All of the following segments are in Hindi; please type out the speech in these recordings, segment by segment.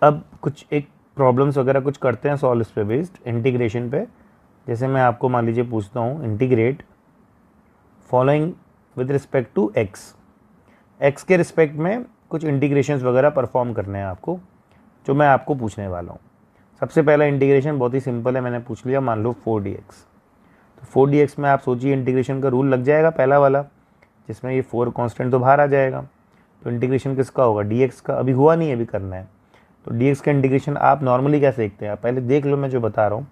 अब कुछ एक प्रॉब्लम्स वगैरह कुछ करते हैं सॉल्व इस पे बेस्ड इंटीग्रेशन पे। जैसे मैं आपको मान लीजिए पूछता हूँ, integrate following with respect to x. X के रिस्पेक्ट में कुछ इंटीग्रेशंस वगैरह परफॉर्म करने हैं आपको, जो मैं आपको पूछने वाला हूँ। सबसे पहला इंटीग्रेशन बहुत ही सिंपल है, मैंने पूछ लिया, मान लो 4dx। तो 4dx में आप सोचिए इंटीग्रेशन का रूल लग जाएगा पहला वाला, जिसमें ये 4 कांस्टेंट तो बाहर आ जाएगा। तो इंटीग्रेशन किसका होगा, dx का। अभी हुआ नहीं है, अभी करना है। तो dx का इंटीग्रेशन आप नॉर्मली कैसे देखते हैं, आप पहले देख लो मैं जो बता रहा हूँ।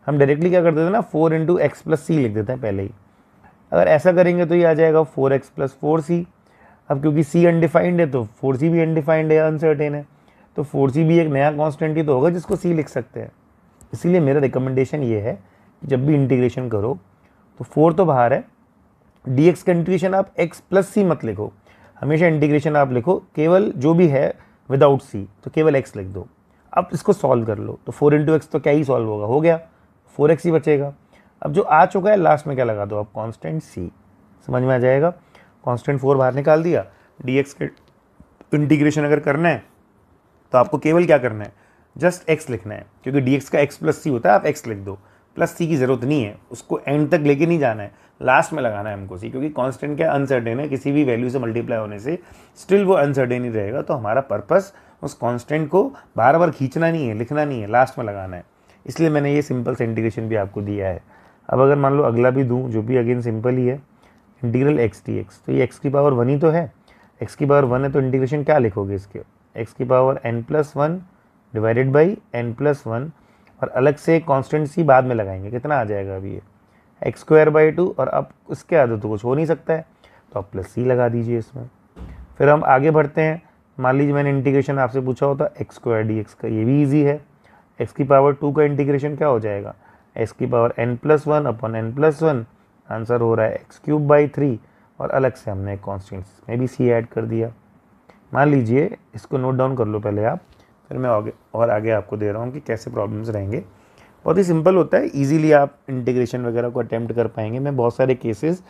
हम डायरेक्टली क्या करते थे ना, 4 इंटू एक्स प्लस सी लिख देते हैं पहले ही। अगर ऐसा करेंगे तो ये आ जाएगा 4x प्लस 4c। अब क्योंकि c अनडिफाइंड है तो 4c भी अनडिफाइंड है, अनसर्टेन है। तो 4c भी एक नया कांस्टेंट ही तो होगा जिसको c लिख सकते हैं। इसीलिए मेरा रिकमेंडेशन ये है कि जब भी इंटीग्रेशन करो तो 4 तो बाहर है, dx का इंटीग्रेशन आप x प्लस सी मत लिखो। हमेशा इंटीग्रेशन आप लिखो केवल जो भी है विदाउट c, तो केवल x लिख दो। अब इसको सॉल्व कर लो, तो 4 इंटू एक्स तो क्या ही सॉल्व होगा, हो गया 4x ही बचेगा। अब जो आ चुका है लास्ट में क्या लगा दो, अब कांस्टेंट c। समझ में आ जाएगा। कांस्टेंट 4 बाहर निकाल दिया। dx के इंटीग्रेशन अगर करना है तो आपको केवल क्या करना है, जस्ट x लिखना है, क्योंकि dx का x प्लस सी होता है। आप x लिख दो, प्लस सी की जरूरत नहीं है, उसको एंड तक लेके नहीं जाना है, लास्ट में लगाना है हमको सी, क्योंकि कांस्टेंट क्या अनसर्टेन है, किसी भी वैल्यू से मल्टीप्लाई होने से स्टिल वो अनसर्टेन ही रहेगा। तो हमारा पर्पस उस कांस्टेंट को बार बार खींचना नहीं है, लिखना नहीं है, लास्ट में लगाना है। इसलिए मैंने ये सिंपल सा इंटीग्रेशन भी आपको दिया है। अब अगर मान लो अगला भी दूँ, जो भी अगेन सिंपल ही है, इंटीग्रल एक्स डी एक्स। तो ये एक्स की पावर 1 ही तो है, एक्स की पावर 1 है तो इंटीग्रेशन क्या लिखोगे इसके, एक्स की power n plus 1 divided by n plus 1, और अलग से कांस्टेंट सी बाद में लगाएंगे, कितना आ जाएगा अभी ये एक्स स्क्वायर बाई 2, और अब उसके आगे तो कुछ हो नहीं सकता है, तो आप प्लस सी लगा दीजिए इसमें। फिर हम आगे बढ़ते हैं। मान लीजिए मैंने इंटीग्रेशन आपसे पूछा होता एक्स स्क्वायर डी एक्स का, ये भी ईजी है। एक्स की पावर 2 का इंटीग्रेशन क्या हो जाएगा, एक्स की power n plus 1 upon n plus 1, answer हो रहा है एक्स क्यूब बाई 3, और अलग से हमने कॉन्स्टेंट में भी सी ऐड कर दिया। मान लीजिए, इसको नोट डाउन कर लो पहले आप, फिर मैं आगे आपको दे रहा हूँ कि कैसे प्रॉब्लम्स रहेंगे। बहुत ही सिंपल होता है, इजीली आप इंटीग्रेशन वगैरह को अटेम्प्ट कर पाएंगे। मैं बहुत सारे केसेस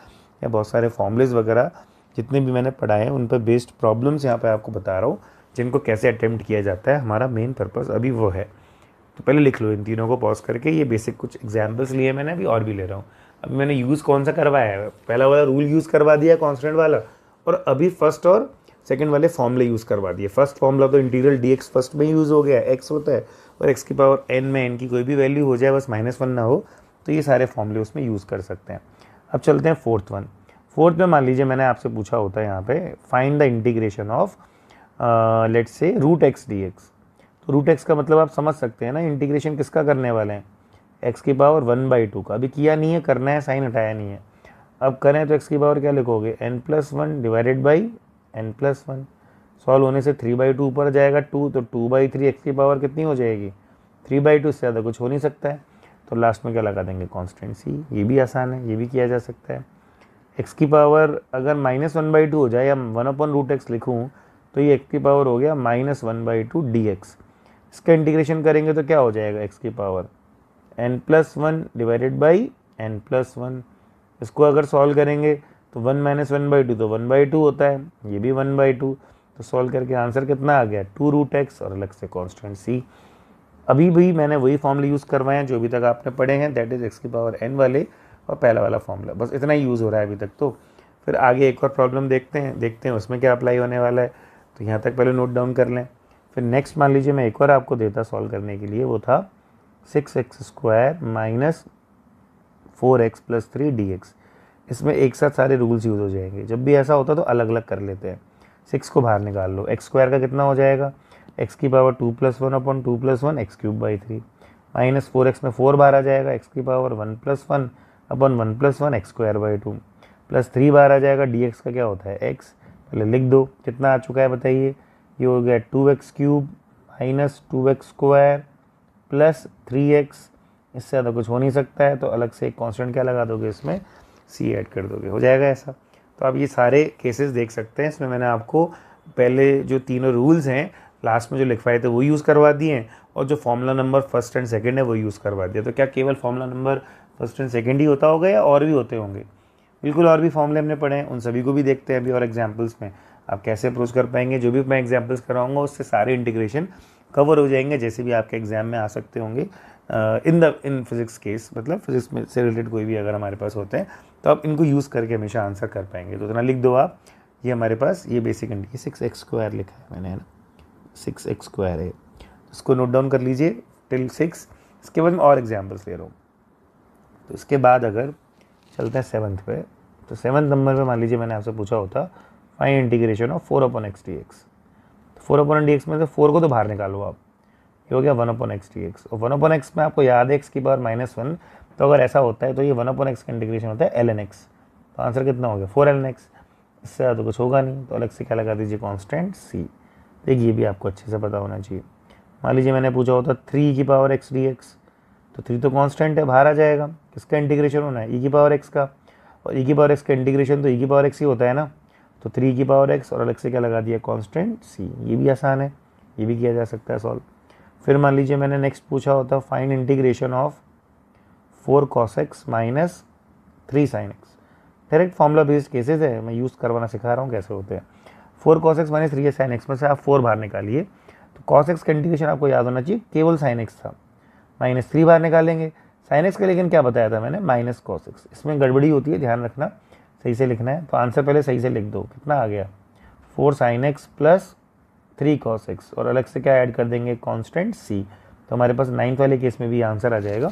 या बहुत सारे फॉर्मूलेज वगैरह जितने भी मैंने पढ़ाए हैं उन पर बेस्ड प्रॉब्लम्स यहाँ पे आपको बता रहा हूँ, जिनको कैसे अटेम्प्ट किया जाता है। हमारा मेन पर्पस अभी वो है। तो पहले लिख लो इन तीनों को पॉज करके, ये बेसिक कुछ एग्जाम्पल्स लिए मैंने, अभी और भी ले रहा हूँ। अभी मैंने यूज़ कौन सा करवाया है, पहला वाला रूल यूज़ करवा दिया कांस्टेंट वाला, और अभी फर्स्ट और सेकंड वाले फॉर्मूले यूज़ करवा दिए। फर्स्ट फॉर्मूला तो इंटीग्रल dx फर्स्ट में यूज़ हो गया, x होता है, और x की पावर n में n की कोई भी वैल्यू हो जाए, बस -1 ना हो, तो ये सारे फॉर्मूले उसमें यूज़ कर सकते हैं। अब चलते हैं फोर्थ वन। फोर्थ में मान लीजिए मैंने आपसे पूछा होता है यहाँ पे, find the integration of let's say root x d x. तो रूट एक्स का मतलब आप समझ सकते हैं ना, इंटीग्रेशन किसका करने वाले हैं, एक्स की पावर 1/2 का। अभी किया नहीं है, करना है, साइन हटाया नहीं है। अब करें तो एक्स की पावर क्या लिखोगे, n plus 1 divided by n plus 1। Solve होने से 3/2 ऊपर जाएगा 2, तो 2/3 एक्स की पावर कितनी हो जाएगी, 3/2 से ज़्यादा कुछ हो नहीं सकता है। तो लास्ट में क्या लगा देंगे, कांस्टेंट सी। ये भी आसान है, ये भी किया जा सकता है। एक्स की पावर अगर -1/2 हो जाए या 1/√x लिखूँ, तो ये एक्स की पावर हो गया -1/2 dx। इसका इंटीग्रेशन करेंगे तो क्या हो जाएगा, एक्स की power n plus 1 divided by n plus 1। इसको अगर सॉल्व करेंगे तो 1 - 1/2 तो 1/2 होता है, ये भी 1/2। तो सॉल्व करके आंसर कितना आ गया, 2√x, और अलग से कांस्टेंट c। अभी भी मैंने वही फॉर्मूले यूज़ करवाए हैं जो अभी तक आपने पढ़े हैं, दैट इज़ एक्स की पावर n वाले और पहला वाला फॉर्मूला, बस इतना ही यूज़ हो रहा है अभी तक। तो फिर आगे एक और प्रॉब्लम देखते हैं उसमें क्या अप्लाई होने वाला है। तो यहाँ तक पहले नोट डाउन कर लें। फिर नेक्स्ट मान लीजिए मैं एक और आपको देता सॉल्व करने के लिए, वो था 6x square minus 4x plus 3 dx। इसमें एक साथ सारे रूल्स यूज़ हो जाएंगे, जब भी ऐसा होता तो अलग अलग कर लेते हैं। 6 को बाहर निकाल लो, एक्स स्क्वायर का कितना हो जाएगा, एक्स की power 2 + 1 upon 2 + 1 x cube by 3, minus 4x में 4 बार आ जाएगा, एक्स की power 1 + 1 upon 1 + 1 x square by 2, plus 3 बार आ जाएगा, dx का क्या होता है x। पहले लिख दो कितना आ चुका है बताइए, ये हो गया 2x cube minus 2x square plus 3x। इससे ज़्यादा कुछ हो नहीं सकता है, तो अलग से एक कांस्टेंट क्या लगा दोगे, इसमें c ऐड कर दोगे, हो जाएगा ऐसा। तो आप ये सारे केसेस देख सकते हैं। इसमें मैंने आपको पहले जो तीनों रूल्स हैं लास्ट में जो लिखवाए थे वो यूज़ करवा दिए हैं, और जो formula number first and second है वो यूज़ करवा दिया। तो क्या केवल formula number first and second ही होता होगा या और भी होते होंगे, बिल्कुल और भी फॉर्मूले हमने पढ़े हैं, उन सभी को भी देखते हैं अभी और एग्जाम्पल्स में आप कैसे अप्रोच कर पाएंगे। जो भी मैं एग्जाम्पल्स कराऊंगा उससे सारे इंटीग्रेशन कवर हो जाएंगे, जैसे भी आपके एग्जाम में आ सकते होंगे इन फिजिक्स केस, मतलब फिजिक्स में से रिलेटेड कोई भी अगर हमारे पास होते हैं तो आप इनको यूज़ करके हमेशा आंसर कर पाएंगे। तो इतना लिख दो आप, ये हमारे पास ये बेसिक ये 6x² लिखा है मैंने, है ना, 6x² है, इसको नोट डाउन कर लीजिए टिल 6। इसके बाद मैं और एग्जाम्पल्स ले रहा हूँ। तो इसके बाद अगर चलते हैं 7th पे, तो 7th नंबर पे मान लीजिए मैंने आपसे पूछा होता find integration of 4/x dx। 4/dx में से 4 को तो बाहर निकालो आप, ये हो गया 1/x dx। और 1/x में आपको याद है x⁻⁻1, तो अगर ऐसा होता है तो ये 1/x का इंटीग्रेशन होता है ln x। तो आंसर कितना हो गया 4ln x, इससे ज़्यादा तो कुछ होगा नहीं। तो अलग से क्या लगा दीजिए कांस्टेंट c। देखिए ये भी आपको अच्छे से पता होना चाहिए। मान लीजिए मैंने पूछा होता 3e⁻x dx, तो 3 तो कांस्टेंट है, बाहर आ जाएगा। किसका इंटीग्रेशन होना है e⁻x का, और e⁻x का इंटीग्रेशन तो e⁻x ही होता है ना, तो 3e⁻x और अलग से क्या लगा दिया कांस्टेंट c। ये भी आसान है, ये भी किया जा सकता है सॉल्व। फिर मान लीजिए मैंने नेक्स्ट पूछा होता find integration of 4 cos x minus 3 sin x। Direct formula based cases है, मैं यूज़ करवाना सिखा रहा हूँ कैसे होते हैं। 4 cos x minus 3 sin x में से आप 4 बाहर निकालिए, तो cos x का इंटीग्रेशन आपको याद होना चाहिए केवल sin x था, माइनस 3 बाहर निकालेंगे sin x का, लेकिन क्या बताया था मैंने माइनस cos x। इसमें गड़बड़ी होती है, ध्यान रखना, सही से लिखना है। तो आंसर पहले सही से लिख दो, कितना आ गया 4 sin x plus 3 cos x, और अलग से क्या ऐड कर देंगे कांस्टेंट c। तो हमारे पास 9th वाले केस में भी आंसर आ जाएगा,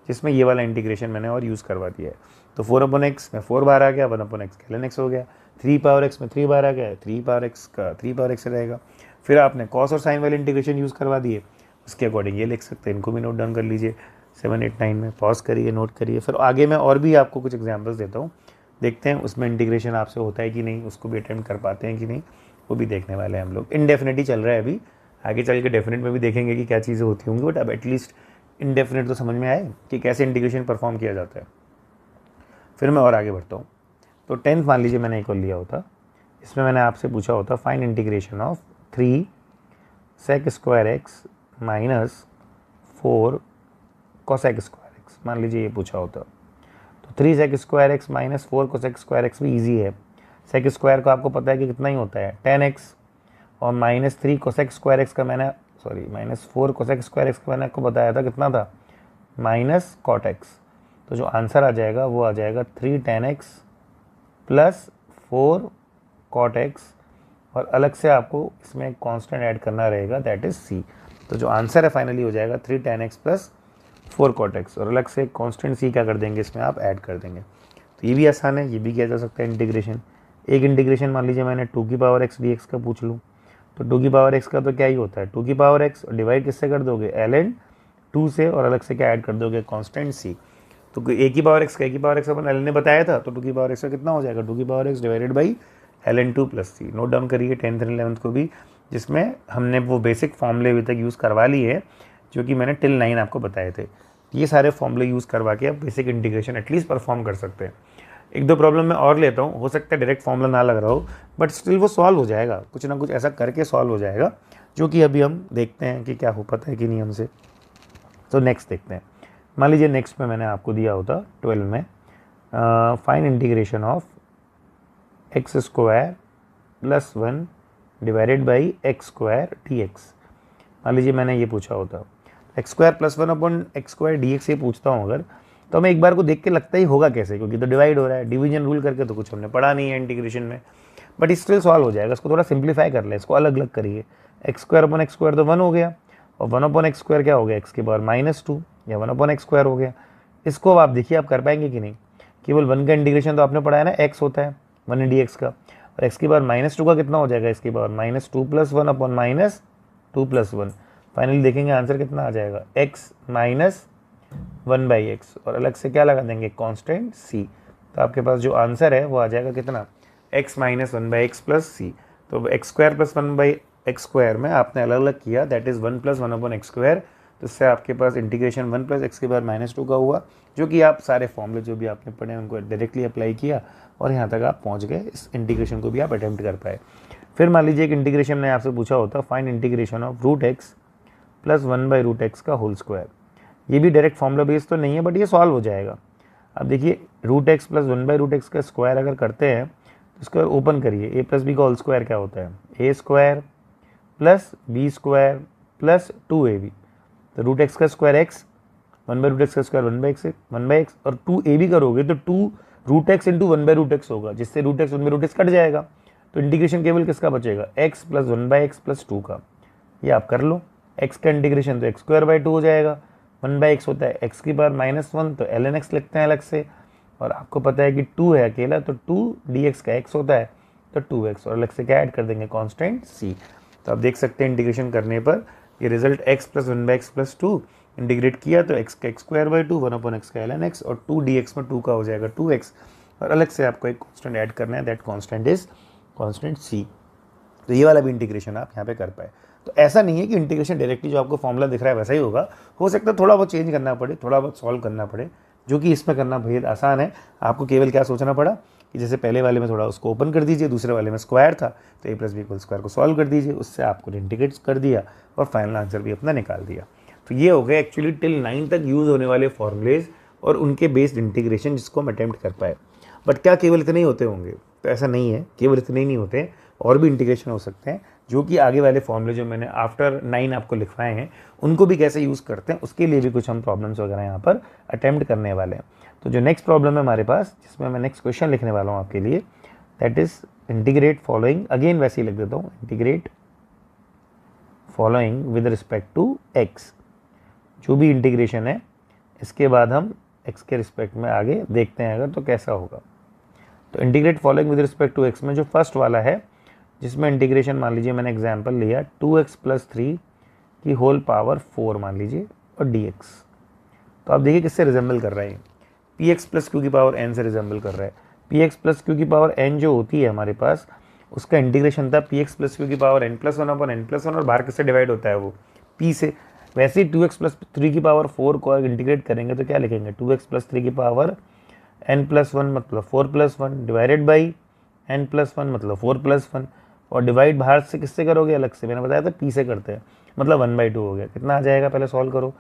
जिसमें ये वाला इंटीग्रेशन मैंने और यूज़ करवा दिया है। तो 4/x में 4 बाहर आ गया, 1/x का ln x हो गया, 3e⁻x में 3 बाहर आ गया, 3e⁻x का 3e⁻x रहेगा। फिर आपने cos और sin वाले इंटीग्रेशन यूज़ करवा दिए, उसके अकॉर्डिंग ये लिख सकते हैं। इनको भी नोट डाउन कर लीजिए 7, 8, 9 में, पॉज करिए, नोट करिए। फिर आगे मैं और भी आपको कुछ एग्जाम्पल्स देता हूँ, देखते हैं उसमें इंटीग्रेशन आपसे होता है कि नहीं, उसको भी अटेम्प्ट कर पाते हैं कि नहीं, वो भी देखने वाले हैं हम लोग। इनडेफिनिट ही चल रहा है अभी, आगे चल के डेफिनेट में भी देखेंगे कि क्या चीज़ें होती होंगी, बट अब एटलीस्ट इनडेफिनेट तो समझ में आए कि कैसे इंटीग्रेशन परफॉर्म किया जाता है। फिर मैं और आगे बढ़ता हूँ। तो 10th मान लीजिए मैंने एक और लिया होता, इसमें मैंने आपसे पूछा होता find integration of 3 sec² x minus 4 cosec² x। मान लीजिए ये पूछा होता, तो 3 sec² x minus 4 cosec² x भी ईजी है। sec² को आपको पता है कि कितना ही होता है 10x, और माइनस 3 cosec² x का मैंने माइनस 4 cosec² x का मैंने आपको बताया था कितना था माइनस cot x। तो जो आंसर आ जाएगा वो आ जाएगा 3 tan x plus 4 cot x, और अलग से आपको इसमें एक कांस्टेंट ऐड करना रहेगा, दैट इज c। तो जो आंसर है फाइनली हो जाएगा 3 tan x plus 4 cot x, और अलग से एक कांस्टेंट c क्या कर देंगे इसमें आप ऐड कर देंगे। तो ये भी आसान है, ये भी किया जा सकता है इंटीग्रेशन। एक इंटीग्रेशन मान लीजिए मैंने 2e⁻x dx का पूछ लूँ, तो 2e⁻x का तो क्या ही होता है 2e⁻x, और डिवाइड किससे कर दोगे ln 2 से, और अलग से क्या ऐड कर दोगे कांस्टेंट c। तो a⁻x का a⁻x अपन ln ने बताया था, तो 2e⁻x का कितना हो जाएगा 2e⁻x divided by ln 2 plus c। Note down करिए 10th और 11th को भी, जिसमें हमने वो बेसिक फॉर्मूले अभी तक यूज़ करवा लिए है जो कि मैंने टिल 9 आपको बताए थे। ये सारे फॉर्मूले यूज़ करवा के आप बेसिक इंटीग्रेशन एटलीस्ट परफॉर्म कर सकते हैं। एक दो प्रॉब्लम मैं और लेता हूँ, हो सकता है डायरेक्ट फॉर्मूला ना लग रहा हो, बट स्टिल वो सॉल्व हो जाएगा, कुछ ना कुछ ऐसा करके सॉल्व हो जाएगा, जो कि अभी हम देखते हैं कि क्या हो पाता है कि नहीं हमसे। तो नेक्स्ट देखते हैं। मान लीजिए नेक्स्ट में मैंने आपको दिया होता 12 में find integration of x² plus 1 divided by x² dx। मान लीजिए मैंने ये पूछा होता x² प्लस 1/x² dx ये पूछता हूँ अगर, तो हमें एक बार को देख के लगता ही होगा कैसे, क्योंकि तो डिवाइड हो रहा है, डिवीजन रूल करके तो कुछ हमने पढ़ा नहीं है इंटीग्रेशन में, बट स्टिल सॉल्व हो जाएगा। इसको थोड़ा सिंप्लीफाई कर ले, इसको अलग अलग करिए। x² तो 1 हो गया, और 1/x² क्या हो गया x⁻⁻2 या 1/x² हो गया। इसको अब आप देखिए आप कर पाएंगे कि नहीं। केवल 1 का इंटीग्रेशन तो आपने पढ़ा है ना, x होता है 1 dx का, और x⁻⁻2 का कितना हो जाएगा x⁻⁻2 प्लस 1/-2 प्लस 1। फाइनली देखेंगे आंसर कितना आ जाएगा x माइनस 1/x, और अलग से क्या लगा देंगे कांस्टेंट c। तो आपके पास जो आंसर है वो आ जाएगा कितना x minus 1/x plus c। तो x² प्लस 1/x² में आपने अलग अलग किया, दैट इज 1 प्लस 1/x²। तो इससे आपके पास इंटीग्रेशन 1 प्लस x⁻⁻2 का हुआ, जो कि आप सारे फॉर्मूले जो भी आपने पढ़े उनको डायरेक्टली अप्लाई किया, और यहाँ तक आप पहुँच गए, इस इंटीग्रेशन को भी आप अटेम्प्ट कर पाए। फिर मान लीजिए एक इंटीग्रेशन ने आपसे पूछा होता find integration of √x plus 1/√x का होल स्क्वायर। ये भी डायरेक्ट फॉर्मूला बेस्ड तो नहीं है, बट ये सॉल्व हो जाएगा। अब देखिए √x प्लस 1/√x का स्क्वायर अगर करते हैं तो इसको ओपन करिए, a प्लस बी का होल स्क्वायर क्या होता है a² plus b² plus 2ab, तो रूट एक्स का स्क्वायर एक्स, 1/√x का स्क्वायर 1/x और 2ab करोगे तो 2 रूट एक्स इंटू 1/√x होगा, जिससे रूट एक्स 1/√x कट जाएगा, तो इंटीग्रेशन केवल किसका बचेगा, x प्लस 1/x प्लस 2 का। ये आप कर लो, x का इंटीग्रेशन तो x² 2 हो जाएगा, 1/x होता है x की पावर -1, तो ln x लिखते हैं अलग से, और आपको पता है कि 2 है अकेला, तो 2 dx का x होता है तो 2x, और अलग से क्या ऐड कर देंगे, कांस्टेंट c। तो आप देख सकते हैं इंटीग्रेशन करने पर ये result x plus 1/x plus 2 integrate किया तो x का x² 2, 1/x का ln x, और 2 dx में 2 का हो जाएगा 2x, और अलग से आपको एक कांस्टेंट ऐड करना है, that constant is constant c। तो ये वाला भी इंटीग्रेशन आप यहाँ पे कर पाए। तो ऐसा नहीं है कि इंटीग्रेशन डायरेक्टली जो आपको फॉर्मूला दिख रहा है वैसा ही होगा, हो सकता है थोड़ा बहुत चेंज करना पड़े, थोड़ा बहुत सॉल्व करना पड़े, जो कि इसमें करना बेहद आसान है। आपको केवल क्या सोचना पड़ा कि जैसे पहले वाले में थोड़ा उसको ओपन कर दीजिए, दूसरे वाले में स्क्वायर था तो a + b = स्क्वायर को सॉल्व कर दीजिए, उससे आपको इंटीग्रेट कर दिया और फाइनल आंसर भी अपना निकाल दिया। तो ये हो गए एक्चुअली टिल 9 तक यूज़ होने वाले फॉर्मूलेज और उनके बेस्ड इंटीग्रेशन जिसको हम अटेम्प्ट कर पाए। बट क्या केवल इतने ही होते होंगे, तो ऐसा नहीं है, केवल इतने ही नहीं होते, और भी इंटीग्रेशन हो सकते हैं, जो कि आगे वाले फॉर्मूले जो मैंने आफ्टर 9 आपको लिखवाए हैं उनको भी कैसे यूज़ करते हैं उसके लिए भी कुछ हम प्रॉब्लम्स वगैरह यहाँ पर अटेम्प्ट करने वाले हैं। तो जो नेक्स्ट प्रॉब्लम है हमारे पास, जिसमें मैं नेक्स्ट क्वेश्चन लिखने वाला हूँ आपके लिए, that is integrate following, again वैसे ही लिख देता हूँ, integrate following with respect to x. जो भी इंटीग्रेशन है इसके बाद हम एक्स के रिस्पेक्ट में आगे देखते हैं अगर तो कैसा होगा। तो integrate following with respect to x में जो फर्स्ट वाला है, जिसमें इंटीग्रेशन मान लीजिए मैंने एग्जांपल लिया 2x + 3 की होल पावर 4 मान लीजिए और dx। तो आप देखिए किससे रिजेंबल कर रहा है, px + q की पावर n से रिजेंबल कर रहा है। px + q की पावर n जो होती है हमारे पास, उसका इंटीग्रेशन था px + q की पावर n+1/n+1, और बाहर किससे डिवाइड होता है वो p से। वैसे ही 2x + 3 की पावर 4 को इंटीग्रेट करेंगे तो क्या लिखेंगे, 2x + 3 की पावर n+1 मतलब 4+1 डिवाइडेड बाई n+1 मतलब 4+1, और डिवाइड बाहर से किससे करोगे, अलग से, मैंने बताया था p से करते हैं, मतलब 1/2 हो गया। कितना आ जाएगा पहले सॉल्व करो,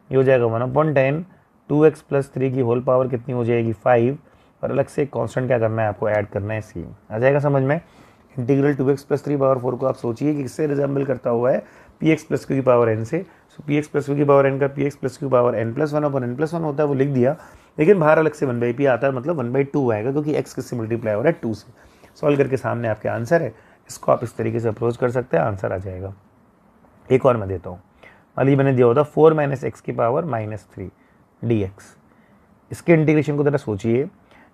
ये हो जाएगा 1/10, 2x + 3 की होल पावर कितनी हो जाएगी 5, और अलग से कांस्टेंट क्या करना है आपको, ऐड करना है c। आ जाएगा समझ में। इंटीग्रल 2x + 3 पावर 4 को आप सोचिए कि किससे रिजेंबल करता हुआ है, px + q की पावर n से। सो px + q की पावर n का px + q पावर n+1/n+1 होता है, वो लिख दिया, लेकिन बाहर अलग से 1/p आता है, मतलब 1/2 आएगा, क्योंकि x किससे मल्टीप्लाई हो रहा है 2 से। सॉल्व करके सामने आपके आंसर है, इसको आप इस तरीके से अप्रोच कर सकते हैं, आंसर आ जाएगा। एक और मैं देता हूँ, मान लीजिए मैंने दिया होता 4 - x की पावर -3 dx। इसके इंटीग्रेशन को जरा सोचिए,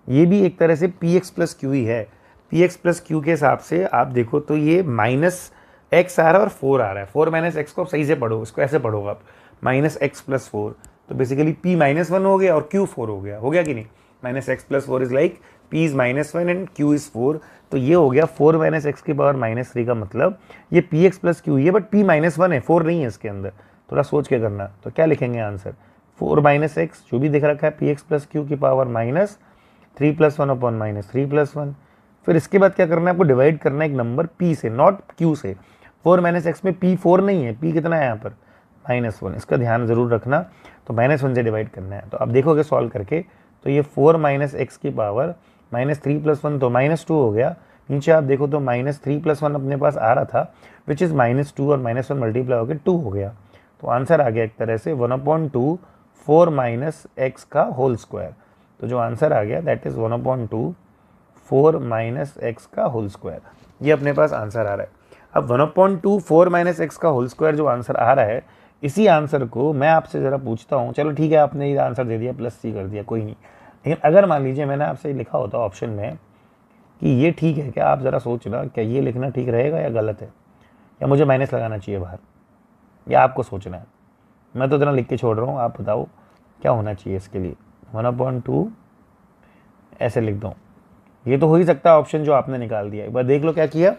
ये भी एक तरह से px + q ही है। px + q के हिसाब से आप देखो तो ये -x आ रहा है और 4 आ रहा है। 4 - x को आप सही से पढ़ो, इसको ऐसे पढ़ोगे आप, -x + 4, तो बेसिकली p -1 हो गया और q 4 हो गया कि नहीं। -x + 4 is like p is -1 and q is 4, तो ये हो गया 4 - x की पावर -3 का मतलब ये px + q ही है, बट p -1 है, 4 नहीं है इसके अंदर। थोड़ा सोच के करना, तो क्या लिखेंगे आंसर, 4 - x जो भी दिख रखा है px + q की पावर -3+1/- 3+1। फिर इसके बाद क्या करना है आपको, डिवाइड करना है एक नंबर p से, नॉट q से। 4 - x में p 4 नहीं है, p कितना है यहाँ पर -1, इसका ध्यान ज़रूर रखना। तो -1 से डिवाइड करना है, तो आप देखोगे सॉल्व करके, तो ये 4 - x की पावर -3+1 तो -2 हो गया। नीचे आप देखो तो -3+1 अपने पास आ रहा था, विच इज़ -2 और -1 मल्टीप्लाई होकर 2 हो गया। तो आंसर आ गया एक तरह से 1/2 4 - x का होल स्क्वायर। तो जो आंसर आ गया दैट इज़ 1/2 4 - x का होल स्क्वायर, ये अपने पास आंसर आ रहा है। अब 1/2 4 - x का होल स्क्वायर जो आंसर आ रहा है, इसी आंसर को मैं आपसे ज़रा पूछता हूँ। चलो ठीक है, आपने ये आंसर दे दिया, +c कर दिया, कोई नहीं, लेकिन अगर मान लीजिए मैंने आपसे लिखा होता ऑप्शन में कि ये ठीक है क्या, आप ज़रा सोचना, क्या ये लिखना ठीक रहेगा या गलत है, या मुझे माइनस लगाना चाहिए बाहर, या आपको सोचना है। मैं तो इतना लिख के छोड़ रहा हूँ, आप बताओ क्या होना चाहिए इसके लिए। 1/2 ऐसे लिख दो, ये तो हो ही सकता है ऑप्शन जो आपने निकाल दिया। एक बार देख लो क्या किया,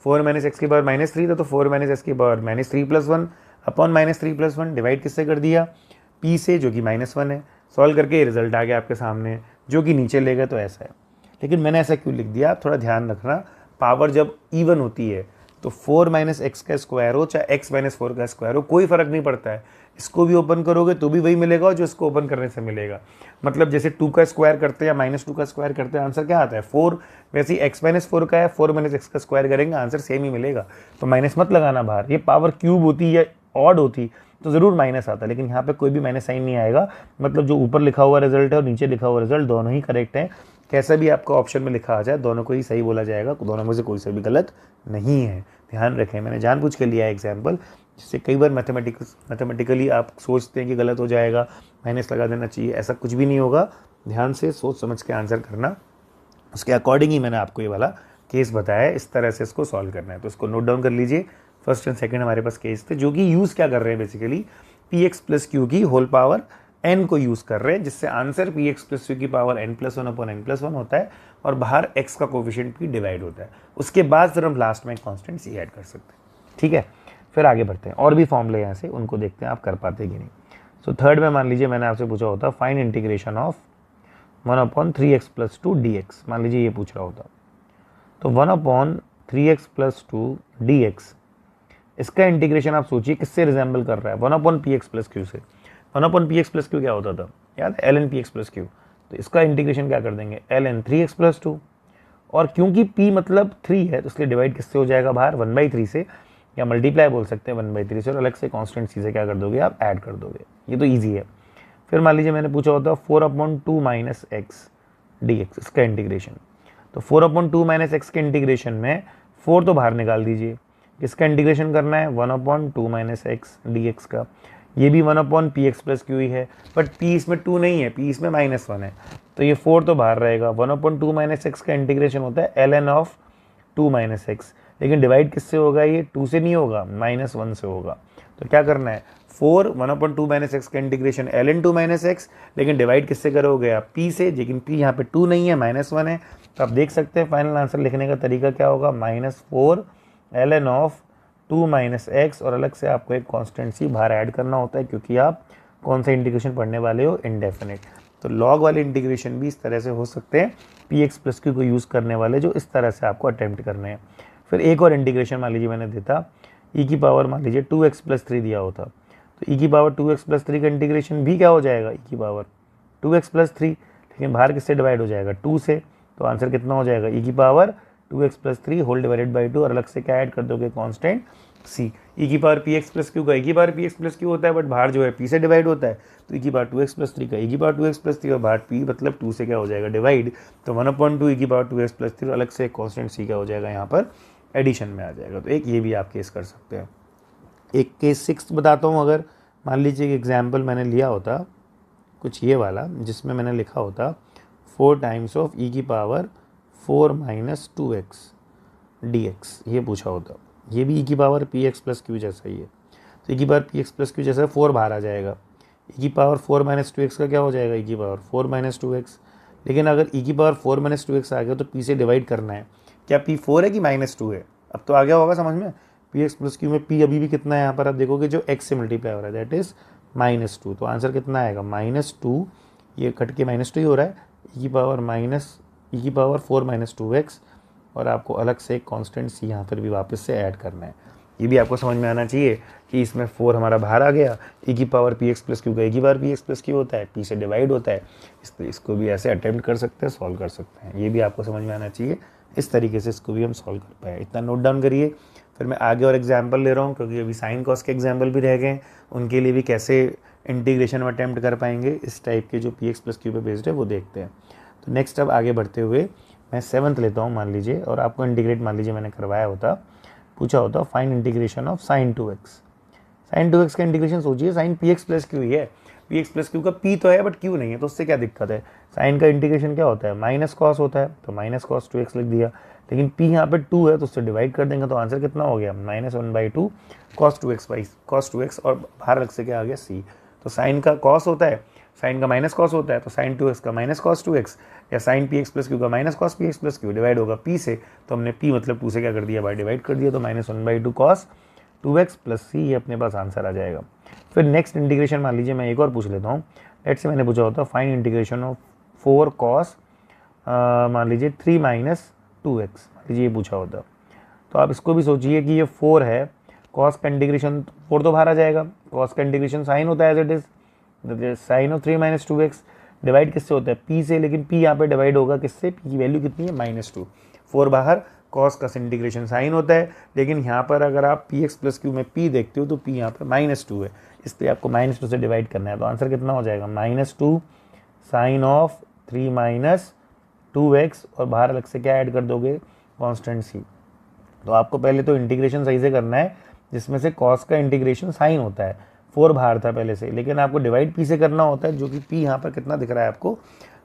4 - x की पावर -3 था, तो 4 - x की पावर -3+1 अपॉन -3+1 डिवाइड किससे कर दिया, p से, जो कि -1 है। सॉल्व करके रिजल्ट आ गया आपके सामने, जो कि नीचे ले गए, तो ऐसा है। लेकिन मैंने ऐसा क्यों लिख दिया, थोड़ा ध्यान रखना, पावर जब इवन होती है तो 4 - x का स्क्वायर हो चाहे x - 4 का स्क्वायर हो, कोई फर्क नहीं पड़ता है। इसको भी ओपन करोगे तो भी वही मिलेगा जो इसको ओपन करने से मिलेगा। मतलब जैसे 2 का स्क्वायर करते हैं या -2 का स्क्वायर करते हैं, आंसर क्या आता है 4, वैसे ही x - 4 का है, 4 - x का स्क्वायर करेंगे, आंसर सेम ही मिलेगा। तो माइनस मत लगाना बाहर, ये पावर क्यूब होती है ऑड होती तो ज़रूर माइनस आता, लेकिन यहाँ पे कोई भी माइनस साइन नहीं आएगा। मतलब जो ऊपर लिखा हुआ रिजल्ट है और नीचे लिखा हुआ रिजल्ट दोनों ही करेक्ट है। कैसा भी आपका ऑप्शन में लिखा आ जाए दोनों को ही सही बोला जाएगा, दोनों में से कोई सा भी गलत नहीं है। ध्यान रखें, मैंने जानबूझ के लिया है एग्जाम्पल, जिससे कई बार मैथमेटिकली आप सोचते हैं कि गलत हो जाएगा, माइनस लगा देना चाहिए, ऐसा कुछ भी नहीं होगा। ध्यान से सोच समझ के आंसर करना, उसके अकॉर्डिंग ही मैंने आपको ये वाला केस बताया है, इस तरह से इसको सॉल्व करना है। तो इसको नोट डाउन कर लीजिए। फर्स्ट एंड सेकंड हमारे पास केस थे, जो कि यूज़ क्या कर रहे हैं basically, P X plus Q की होल पावर n को यूज़ कर रहे हैं, जिससे answer P X plus Q की power n plus one upon n plus one होता है और बाहर x का कोफिशिएंट भी डिवाइड होता है। उसके बाद फिर हम लास्ट में कॉन्स्टेंट सी ऐड कर सकते हैं। ठीक है, फिर आगे बढ़ते हैं, और भी फॉर्मूले यहाँ से उनको देखते हैं आप कर पाते कि नहीं। सो थर्ड में मान लीजिए मैंने आपसे पूछा होता find integration of 1/3x plus 2 dx, मान लीजिए ये पूछ रहा होता, तो 1/3x प्लस 2 dx, इसका इंटीग्रेशन आप सोचिए किससे रिजेंबल कर रहा है, 1/px प्लस क्यू से। 1/px प्लस क्यू क्या होता था याद, ln px प्लस क्यू, तो इसका इंटीग्रेशन क्या कर देंगे, ln 3x प्लस 2, और क्योंकि p मतलब 3 है तो इसलिए डिवाइड किससे हो जाएगा बाहर, 1/3 से, या मल्टीप्लाई बोल सकते हैं 1/3 से, और अलग से कांस्टेंट सी से क्या कर दोगे आप, ऐड कर दोगे। ये तो ईजी है। फिर मान लीजिए मैंने पूछा होता 4/2 माइनस एक्स dx, इसका इंटीग्रेशन, तो 4/2 माइनस एक्स के इंटीग्रेशन में 4 तो बाहर निकाल दीजिए, इसका इंटीग्रेशन करना है 1/2 माइनस एक्स dx का, ये भी 1/px प्लस क्यू ही है, बट p इसमें 2 नहीं है, p इसमें -1 है, तो ये 4 तो बाहर रहेगा। 1/2 माइनस एक्स का इंटीग्रेशन होता है ln ऑफ 2 माइनस एक्स, लेकिन डिवाइड किससे होगा, ये 2 से नहीं होगा, -1 से होगा। तो क्या करना है, 1/2 माइनस एक्स का इंटीग्रेशन ln 2 माइनस एक्स, लेकिन डिवाइड किससे करोगे आप, p से, लेकिन p यहाँ पे 2 नहीं है, -1 है, तो आप देख सकते हैं फाइनल आंसर लिखने का तरीका क्या होगा, -4 ln ऑफ 2 माइनस एक्स, और अलग से आपको एक कांस्टेंट सी बाहर ऐड करना होता है, क्योंकि आप कौन सा इंटीग्रेशन पढ़ने वाले हो, इंडेफिनिट। तो लॉग वाले इंटीग्रेशन भी इस तरह से हो सकते हैं, पी एक्स प्लस क्यू को यूज़ करने वाले, जो इस तरह से आपको अटेम्प्ट करने हैं। फिर एक और इंटीग्रेशन मान लीजिए मैंने देता, ई की पावर मान लीजिए 2x प्लस 3 दिया होता, तो ई की पावर 2x प्लस 3 का इंटीग्रेशन भी क्या हो जाएगा, ई की पावर 2x प्लस 3, लेकिन बाहर किससे डिवाइड हो जाएगा, 2 से, तो आंसर कितना हो जाएगा, ई की power 2x plus 3 whole divided by 2, और अलग से क्या ऐड कर दोगे, कांस्टेंट सी। ई की power P X plus Q का ई की power P X plus Q होता है, बट बाहर जो है पी से डिवाइड होता है, तो ई की पावर 2x प्लस 3 का ई की पावर 2x प्लस 3, और बाहर पी मतलब 2 से क्या हो जाएगा डिवाइड, तो 1/2 ई की पावर 2x प्लस 3, अलग से कांस्टेंट सी क्या हो जाएगा, यहाँ पर एडिशन में आ जाएगा। तो एक ये भी आप केस कर सकते हैं। एक केस 6 बताता हूँ, अगर मान लीजिए एक एग्जाम्पल मैंने लिया होता कुछ ये वाला, जिसमें मैंने लिखा होता 4 टाइम्स ऑफ ई की पावर 4 माइनस 2x dx, ये पूछा होता, ये भी ई की power P X plus Q जैसा ही है, तो ई की power P X plus Q जैसा 4 बाहर आ जाएगा, ई की पावर 4 माइनस 2x का क्या हो जाएगा, ई की पावर 4 माइनस 2x, लेकिन अगर ई की पावर 4 माइनस 2x आ गया तो पी से डिवाइड करना है, क्या पी 4 है कि -2 है, अब तो आ गया होगा समझ में, पी एक्स प्लस क्यू में पी अभी भी कितना है, यहाँ पर आप देखोगे जो x से मल्टीप्लाई हो रहा है, दैट इज -2, तो आंसर कितना आएगा, -2, ये कट के -2 ही हो रहा है, ई की पावर 4 माइनस 2x, और आपको अलग से एक कांस्टेंट सी यहाँ पर भी वापस से ऐड करना है। ये भी आपको समझ में आना चाहिए कि इसमें 4 हमारा बाहर आ गया, ई की power P X plus Q का ई की power P X plus Q होता है, पी से डिवाइड होता है, इसको भी ऐसे अटेम्प्ट कर सकते हैं, सॉल्व कर सकते हैं। ये भी आपको समझ में आना चाहिए, इस तरीके से इसको भी हम सॉल्व कर पाए, इतना नोट डाउन करिए। फिर मैं आगे और एग्जाम्पल ले रहा हूँ, क्योंकि अभी साइन कॉस के एग्जाम्पल भी रह गए, उनके लिए भी कैसे इंटीग्रेशन में अटेम्प्ट कर पाएंगे, इस टाइप के जो पी एक्स प्लस क्यू पे बेस्ड है वो देखते हैं। तो नेक्स्ट अब आगे बढ़ते हुए मैं 7th लेता हूँ मान लीजिए, और आपको इंटीग्रेट मान लीजिए मैंने करवाया होता, पूछा होता find integration of sine 2x। Sine 2x का इंटीग्रेशन सोचिए, sine P X plus Q ही है, पी एक्स प्लस क्यू का पी तो है बट क्यू नहीं है, तो उससे क्या दिक्कत है, साइन का इंटीग्रेशन क्या होता है, माइनस कॉस होता है, तो माइनस कॉस 2x लिख दिया, लेकिन p यहाँ पे 2 है तो उससे डिवाइड कर देंगे, तो आंसर कितना हो गया, -1/2 cos 2x, और बाहर अलग से क्या आ गया c, तो साइन का कॉस होता है, साइन का माइनस कॉस होता है, तो साइन 2x का माइनस कॉस 2x, या sine P X plus Q का minus cos P X plus Q, divide होगा p से, तो हमने p मतलब 2 से क्या कर दिया, बाय डिवाइड कर दिया, तो -1/2 cos 2x प्लस c, ये अपने पास आंसर आ जाएगा। फिर नेक्स्ट इंटीग्रेशन मान लीजिए मैं एक और पूछ लेता हूँ, लेट्स से मैंने पूछा होता फाइंड इंटीग्रेशन ऑफ 4 cos मान लीजिए 3 माइनस 2x, मान लीजिए ये पूछा होता, तो आप इसको भी सोचिए कि ये 4 है, cos का इंटीग्रेशन 4 तो बाहर आ जाएगा, cos का इंटीग्रेशन साइन होता है as it is, sine of 3 minus 2x, divide किससे होता है, p से, लेकिन p यहाँ पे डिवाइड होगा किससे, p की वैल्यू कितनी है, -2, 4 बाहर, कॉस का इंटीग्रेशन साइन होता है, लेकिन यहाँ पर अगर आप पी एक्स प्लस क्यू में पी देखते हो तो पी यहाँ पर -2 है, इसलिए आपको -2 से डिवाइड करना है। तो आंसर कितना हो जाएगा, -2 साइन ऑफ 3 - 2x, और बाहर अलग से क्या ऐड कर दोगे, कॉन्स्टेंट सी। तो आपको पहले तो इंटीग्रेशन सही से करना है, जिसमें से कॉस का इंटीग्रेशन साइन होता है, 4 बाहर था पहले से, लेकिन आपको डिवाइड पी से करना होता है, जो कि पी यहाँ पर कितना दिख रहा है आपको,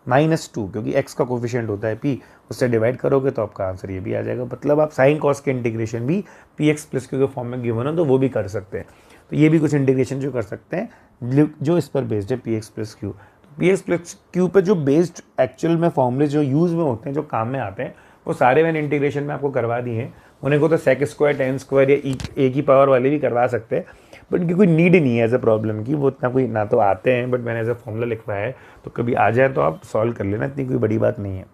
-2, क्योंकि x का कोफिशिएंट होता है p, उससे डिवाइड करोगे तो आपका आंसर ये भी आ जाएगा। मतलब आप साइन कॉस के इंटीग्रेशन भी पी एक्स प्लस क्यू के फॉर्म में गिवन हो तो वो भी कर सकते हैं। तो ये भी कुछ इंटीग्रेशन जो कर सकते हैं जो इस पर बेस्ड है पी एक्स प्लस क्यू। तो पी एक्स प्लस क्यू पर जो बेस्ड एक्चुअल में फॉर्मूले जो यूज़ में होते हैं, जो काम में आते हैं, वो सारे मैंने इंटीग्रेशन में आपको करवा दिए हैं। उन्हें को तो सेक स्क्वायर, टेन स्क्वायर या ए की पावर वाले भी करवा सकते हैं, बट उनकी कोई नीड नहीं है एज अ प्रॉब्लम की, वो इतना कोई ना तो आते हैं, बट मैंने एज अ फॉर्मूला लिखवाया है, तो कभी आ जाए तो आप सॉल्व कर लेना, इतनी कोई बड़ी बात नहीं है।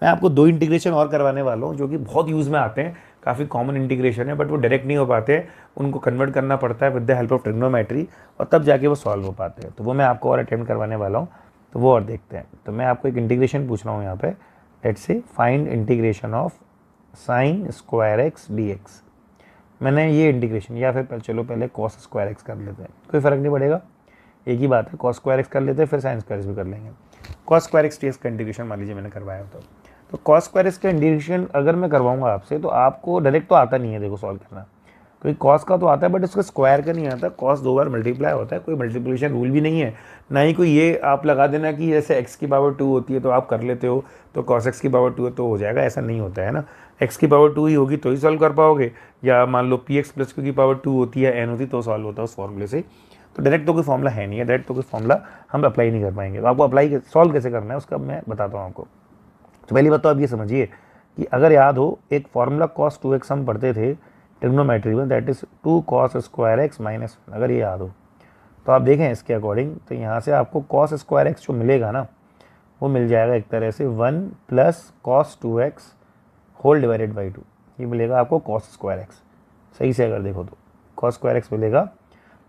मैं आपको 2 इंटीग्रेशन और करवाने वाला हूँ जो कि बहुत यूज़ में आते हैं, काफ़ी कॉमन इंटीग्रेशन है, बट वो डायरेक्ट नहीं हो पाते हैं, उनको कन्वर्ट करना पड़ता है with the help of trigonometry, और तब जाके वो सॉल्व हो पाते हैं। तो वो मैं आपको और अटेम्प्ट करवाने वाला हूँ, तो वो और देखते हैं। तो मैं आपको एक इंटीग्रेशन पूछ रहा हूँ यहाँ पे, let's say find integration of sign square x d x. मैंने ये इंटीग्रेशन, या फिर चलो पहले कॉस स्क्वायर एक्स कर लेते हैं, कोई फ़र्क नहीं पड़ेगा, एक ही बात है, कॉस स्क्वायर एक्स कर लेते हैं, फिर साइन स्क्वायर एक्स भी कर लेंगे। Cos square x d x का इंटीग्रेशन मान लीजिए मैंने करवाया तो कॉस स्क्वायर एक्स का इंटीग्रेशन अगर मैं करवाऊंगा आपसे, तो आपको डायरेक्ट तो आता नहीं है देखो सॉल्व करना, क्योंकि कॉस का तो आता है बट इसका स्क्वायर का नहीं आता। कॉस 2 बार मल्टीप्लाई होता है, कोई मल्टीप्लिकेशन रूल भी नहीं है, ना ही कोई ये आप लगा देना कि जैसे x की पावर 2 होती है तो आप कर लेते हो तो cos x की पावर 2 तो हो जाएगा, ऐसा नहीं होता है ना। x की पावर 2 ही होगी तो ही सॉल्व कर पाओगे, या मान लो पी एक्स प्लस क्यू की पावर 2 होती है, n होती तो सॉल्व होता है उस फॉर्मूले से। तो डायरेक्ट तो कोई फॉर्मूला है नहीं है, डायरेक्ट तो कोई फॉर्मूला हम अप्लाई नहीं कर पाएंगे। तो आपको अप्लाई सॉल्व कैसे करना है उसका मैं बताता हूँ आपको। तो पहली बात तो आप ये समझिए कि अगर याद हो, एक फॉर्मूला cos 2x हम पढ़ते थे ट्रिग्नोमेट्री में, that is 2 cos square x minus, अगर ये याद हो तो आप देखें इसके अकॉर्डिंग, तो यहाँ से आपको cos स्क्वायर एक्स जो मिलेगा ना, वो मिल जाएगा एक तरह से 1 + cos 2x whole divided by 2, ये मिलेगा आपको cos स्क्वायर एक्स। सही से अगर देखो तो cos स्क्वायर एक्स मिलेगा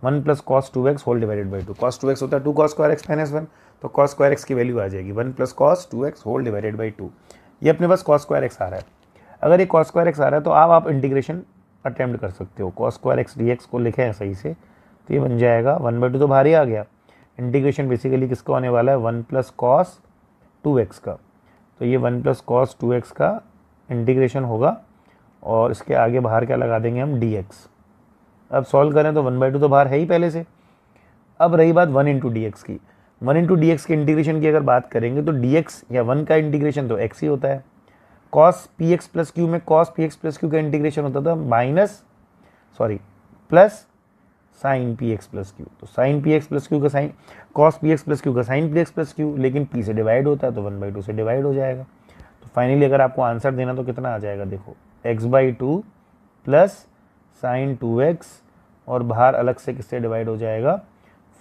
1 + cos 2x whole divided by 2। cos 2x होता है 2 cos स्क्वायर एक्स माइनस 1, तो cos स्क्वायर एक्स की वैल्यू आ जाएगी 1 + cos 2x whole divided by 2। ये अपने पास cos स्क्वायर एक्स आ रहा है। अगर ये cos स्क्वायर एक्स आ रहा है तो आप इंटीग्रेशन अटेम्प्ट कर सकते हो। cos square x d x को लिखे हैं सही से, तो ये बन जाएगा 1/2 तो बाहर ही आ गया। इंटीग्रेशन बेसिकली किसका होने वाला है, 1 + cos 2x का, तो ये 1 + cos 2x का इंटीग्रेशन होगा, और इसके आगे बाहर क्या लगा देंगे हम, dx। अब सॉल्व करें तो 1/2 तो बाहर है ही पहले से। अब रही बात 1 × dx की, 1 × dx के इंटीग्रेशन की अगर बात करेंगे तो dx या 1 का इंटीग्रेशन तो x ही होता है। cos px प्लस क्यू में cos px प्लस क्यू का इंटीग्रेशन होता था plus sine px plus q, तो साइन px प्लस क्यू का sine, cos px plus Q का साइन px प्लस क्यू, लेकिन p से डिवाइड होता है तो 1/2 से डिवाइड हो जाएगा। तो फाइनली अगर आपको आंसर देना तो कितना आ जाएगा, देखो x/2 प्लस साइन 2x, और बाहर अलग से किससे डिवाइड हो जाएगा,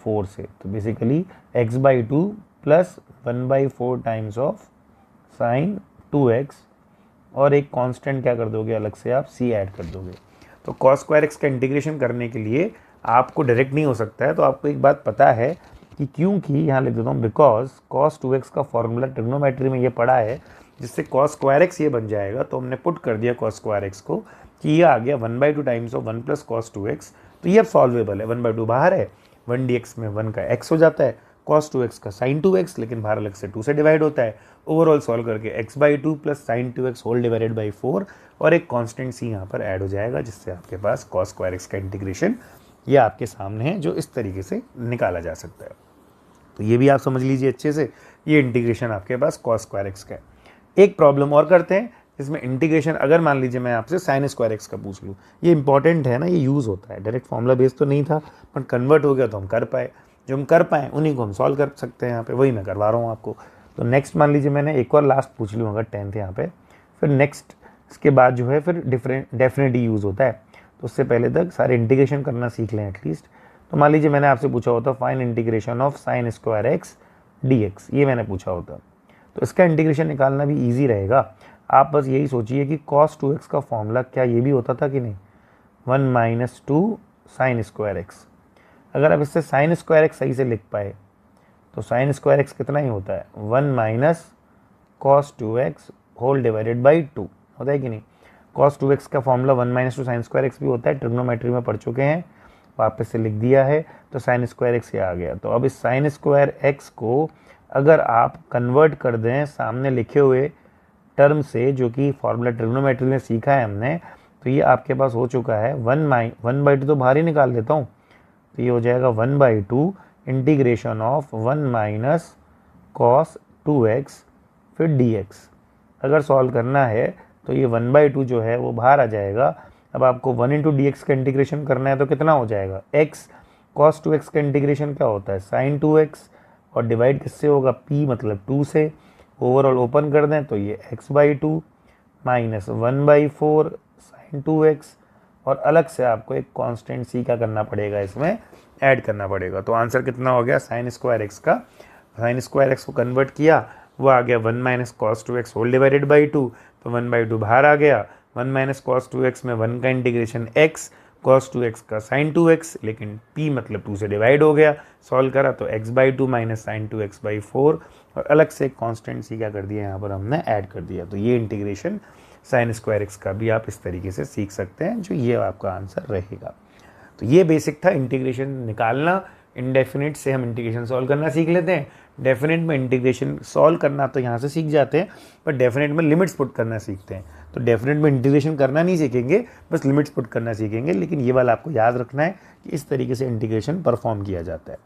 4 से। तो basically x/2 plus 1/4 times of sine 2x, और एक कांस्टेंट क्या कर दोगे अलग से, आप c ऐड कर दोगे। तो cos स्क्वायर एक्स का इंटीग्रेशन करने के लिए आपको डायरेक्ट नहीं हो सकता है, तो आपको एक बात पता है कि क्योंकि यहाँ लिख देता हूँ, बिकॉज cos 2x का फॉर्मूला ट्रिग्नोमेट्री में ये पढ़ा है, जिससे cos स्क्वायर एक्स ये बन जाएगा, तो हमने पुट कर दिया cos स्क्वायर एक्स को कि ये आ गया 1/2 टाइम्स ऑफ 1 + cos 2x। तो ये अब सॉल्वेबल है, 1/2 बाहर है, 1 dx में 1 का x हो जाता है, cos 2x का sin 2x, लेकिन बाहर अलग से 2 से डिवाइड होता है। ओवरऑल सॉल्व करके x/2 plus sin 2x whole divided by 4, और एक कांस्टेंट c यहाँ पर ऐड हो जाएगा, जिससे आपके पास cos स्क्वायर एक्स का इंटीग्रेशन ये आपके सामने है, जो इस तरीके से निकाला जा सकता है। तो ये भी आप समझ लीजिए अच्छे से, ये इंटीग्रेशन आपके पास cos स्क्वायर एक्स का है। एक प्रॉब्लम और करते हैं, इसमें इंटीग्रेशन अगर मान लीजिए मैं आपसे साइन स्क्वायर एक्स का पूछ लूँ, ये इंपॉर्टेंट है ना, ये यूज़ होता है, डायरेक्ट फॉर्मूला बेस तो नहीं था, बट कन्वर्ट हो गया तो हम कर पाए, जो हम कर पाएँ उन्हीं को हम सॉल्व कर सकते हैं यहाँ पे, वही मैं करवा रहा हूँ आपको। तो नेक्स्ट मान लीजिए मैंने एक और लास्ट पूछ लूँ अगर 10th यहाँ पे, फिर नेक्स्ट इसके बाद जो है फिर डेफिनेटली यूज़ होता है, तो उससे पहले तक सारे इंटीग्रेशन करना सीख लें एटलीस्ट। तो मान लीजिए मैंने आपसे पूछा होता fine integration of sign square x dx, ये मैंने पूछा होता, तो इसका इंटीग्रेशन निकालना भी ईजी रहेगा। आप बस यही सोचिए कि cos 2x का फॉर्मूला क्या ये भी होता था कि नहीं, 1 - 2 साइन स्क्वायर एक्स। अगर आप इससे साइन स्क्वायर एक्स सही से लिख पाए तो साइन स्क्वायर एक्स कितना ही होता है, 1 - cos 2x whole divided by 2 होता है कि नहीं। cos 2x का formula 1 minus two sign square x भी होता है, ट्रिग्नोमेट्री में पढ़ चुके हैं, वापस से लिख दिया है, तो साइन स्क्वायर एक्स ये आ गया। तो अब इस साइन स्क्वायर एक्स को अगर आप कन्वर्ट कर दें सामने लिखे हुए टर्म से, जो कि फॉर्मूला ट्रिग्नोमेट्री में सीखा है हमने, तो ये आपके पास हो चुका है 1/2 तो बाहर ही निकाल देता हूँ, तो ये हो जाएगा 1/2 integration of 1 minus cos 2x फिर dx। अगर सॉल्व करना है तो ये 1/2 जो है वो बाहर आ जाएगा। अब आपको 1 इंटू डी एक्स का इंटीग्रेशन करना है तो कितना हो जाएगा, x cos 2x का इंटीग्रेशन क्या होता है sin 2x, और डिवाइड किससे होगा, p मतलब 2 से, ओवरऑल ओपन कर दें तो ये x/2 माइनस 1/4 sin 2x, और अलग से आपको एक कांस्टेंट c का करना पड़ेगा, इसमें ऐड करना पड़ेगा। तो आंसर कितना हो गया साइन स्क्वायर एक्स का, साइन स्क्वायर एक्स को कन्वर्ट किया वो आ गया 1 minus cos 2x whole divided by 2, तो 1/2 बाहर आ गया। 1 माइनस कॉस 2x में 1 का इंटीग्रेशन x, cos 2x का sin 2x, लेकिन p मतलब 2 से डिवाइड हो गया, सॉल्व करा तो x/2 माइनस साइन 2x/4, और अलग से एक कांस्टेंट c क्या कर दिया यहाँ पर हमने ऐड कर दिया। तो ये इंटीग्रेशन साइन स्क्वायर एक्स का भी आप इस तरीके से सीख सकते हैं, जो ये आपका आंसर रहेगा। तो ये बेसिक था इंटीग्रेशन निकालना। इनडेफिनिट से हम इंटीग्रेशन सॉल्व करना सीख लेते हैं, डेफिनेट में इंटीग्रेशन सॉल्व करना तो यहाँ से सीख जाते हैं, पर डेफिनेट में लिमिट्स पुट करना सीखते हैं। तो डेफिनेट में इंटीग्रेशन करना नहीं सीखेंगे, बस लिमिट्स पुट करना सीखेंगे, लेकिन ये वाला आपको याद रखना है कि इस तरीके से इंटीग्रेशन परफॉर्म किया जाता है।